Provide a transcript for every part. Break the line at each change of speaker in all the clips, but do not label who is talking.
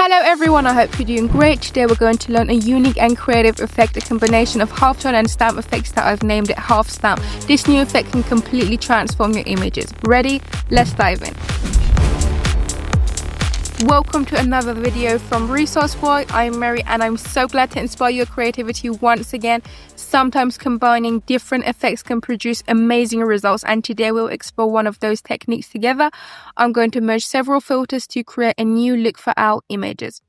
Hello everyone, I hope you're doing great. Today we're going to learn a unique and creative effect, a combination of halftone and stamp effects that I've named it Half Stamp. This new effect can completely transform your images. Ready? Let's dive in. Welcome to another video from Resource Boy. I'm Mary and I'm so glad to inspire your creativity once again. Sometimes combining different effects can produce amazing results, and today we'll explore one of those techniques together. I'm going to merge several filters to create a new look for our images.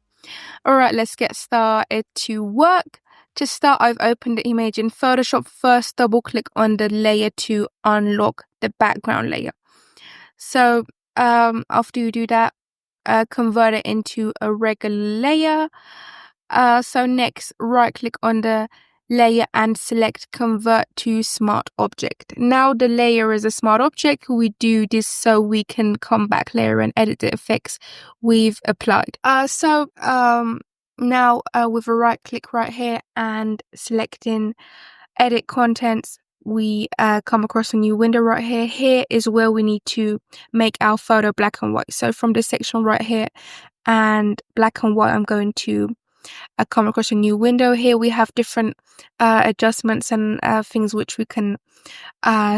Alright, let's get started to work. To start, I've opened the image in Photoshop. First, double click on the layer to unlock the background layer. So after you do that, convert it into a regular layer. So next, right click on the layer and select convert to smart object. Now the layer is a smart object. We do this so we can come back layer and edit the effects we've applied. Now with a right click right here and selecting edit contents, we come across a new window right here. Here is where we need to make our photo black and white. So from this section right here and black and white, I'm going to come across a new window. Here we have different adjustments and things which we can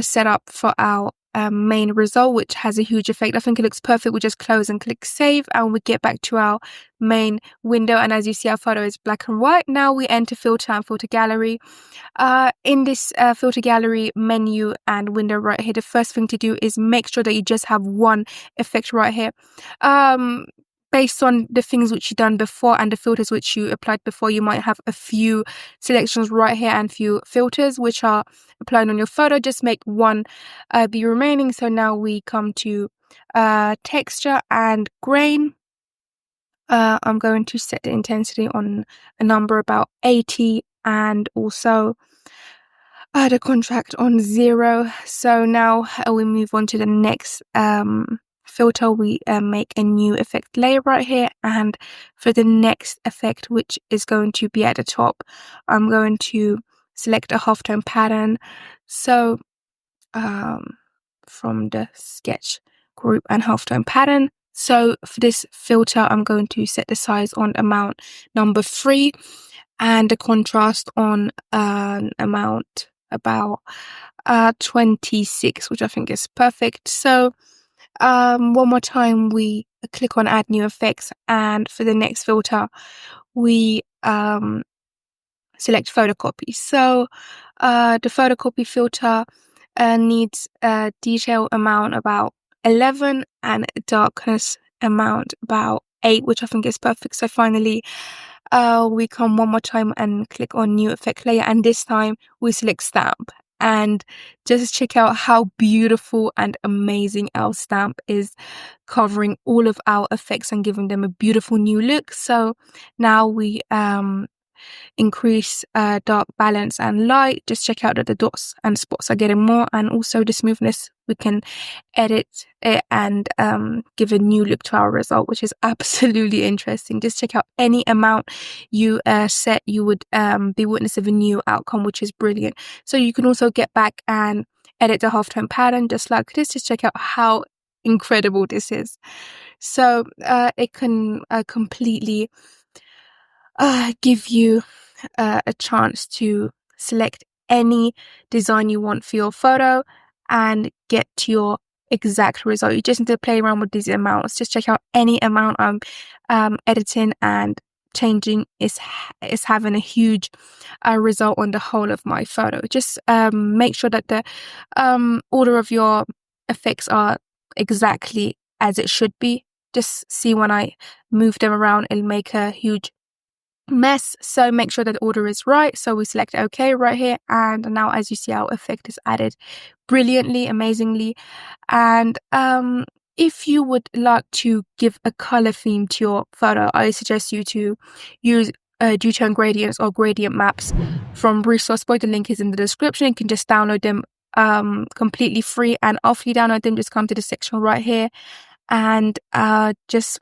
set up for our main result, which has a huge effect. I think it looks perfect. We just close and click save and we get back to our main window, and as you see, our photo is black and white. Now we enter filter and filter gallery. In this filter gallery menu and window right here, the first thing to do is make sure that you just have one effect right here. Based on the things which you've done before and the filters which you applied before, you might have a few selections right here and few filters which are applied on your photo. Just make one be remaining. So now we come to texture and grain. I'm going to set the intensity on a number about 80 and also the contrast on 0. So now we move on to the next filter. We make a new effect layer right here, and for the next effect, which is going to be at the top, I'm going to select a halftone pattern. So from the sketch group and halftone pattern. So for this filter, I'm going to set the size on amount number 3 and the contrast on amount about 26, which I think is perfect. So one more time, we click on add new effects, and for the next filter, we select photocopy. So the photocopy filter needs a detail amount about 11 and a darkness amount about 8, which I think is perfect. So finally, we come one more time and click on new effect layer, and this time we select stamp. And just check out how beautiful and amazing our stamp is, covering all of our effects and giving them a beautiful new look. So now we increase dark balance and light. Just check out that the dots and spots are getting more, and also the smoothness, we can edit it and give a new look to our result, which is absolutely interesting. Just check out any amount you set, you would be witness of a new outcome, which is brilliant. So you can also get back and edit the halftone pattern just like this. Just check out how incredible this is. So it can completely give you a chance to select any design you want for your photo and get to your exact result. You just need to play around with these amounts. Just check out any amount I'm editing and changing is having a huge result on the whole of my photo. Just make sure that the order of your effects are exactly as it should be. Just see, when I move them around, it'll make a huge mess, so make sure that the order is right. So we select OK right here, and now as you see, our effect is added brilliantly, amazingly. And if you would like to give a color theme to your photo, I suggest you to use Duotone gradients or gradient maps from Resource Boy. The link is in the description. You can just download them completely free, and after you download them, just come to the section right here and just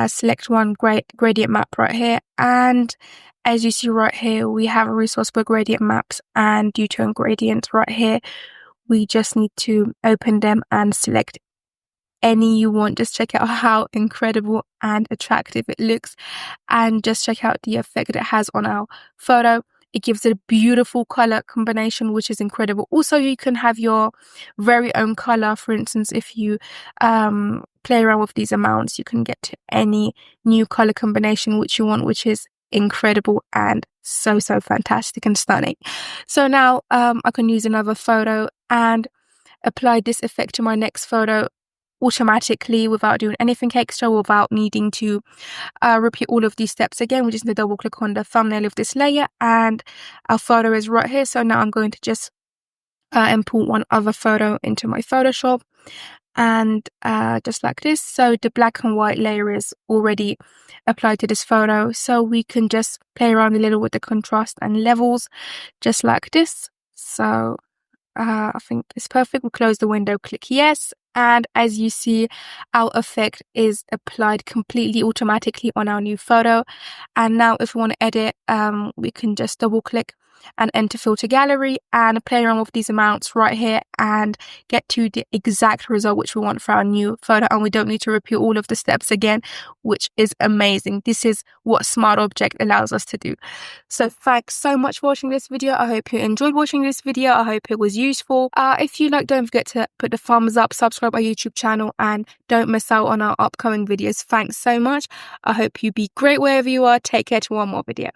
select one gradient map right here, and as you see right here, we have a Resource Boy gradient maps and Duotone gradients right here. We just need to open them and select any you want. Just check out how incredible and attractive it looks, and just check out the effect it has on our photo. It gives it a beautiful color combination, which is incredible. Also, you can have your very own color. For instance, if you play around with these amounts, you can get to any new color combination which you want, which is incredible and so fantastic and stunning. So now I can use another photo and apply this effect to my next photo automatically without doing anything extra, without needing to repeat all of these steps again. We just need to double click on the thumbnail of this layer, and our photo is right here. So now I'm going to just import one other photo into my Photoshop, and just like this. So the black and white layer is already applied to this photo, so we can just play around a little with the contrast and levels just like this. So I think it's perfect. We'll close the window, click yes, and as you see, our effect is applied completely automatically on our new photo. And now if we want to edit, we can just double click and enter filter gallery and play around with these amounts right here and get to the exact result which we want for our new photo, and we don't need to repeat all of the steps again, which is amazing. This is what Smart Object allows us to do. So thanks so much for watching this video. I hope you enjoyed watching this video. I hope it was useful. If you like, don't forget to put the thumbs up, subscribe our YouTube channel, and don't miss out on our upcoming videos. Thanks so much. I hope you be great wherever you are. Take care to one more video.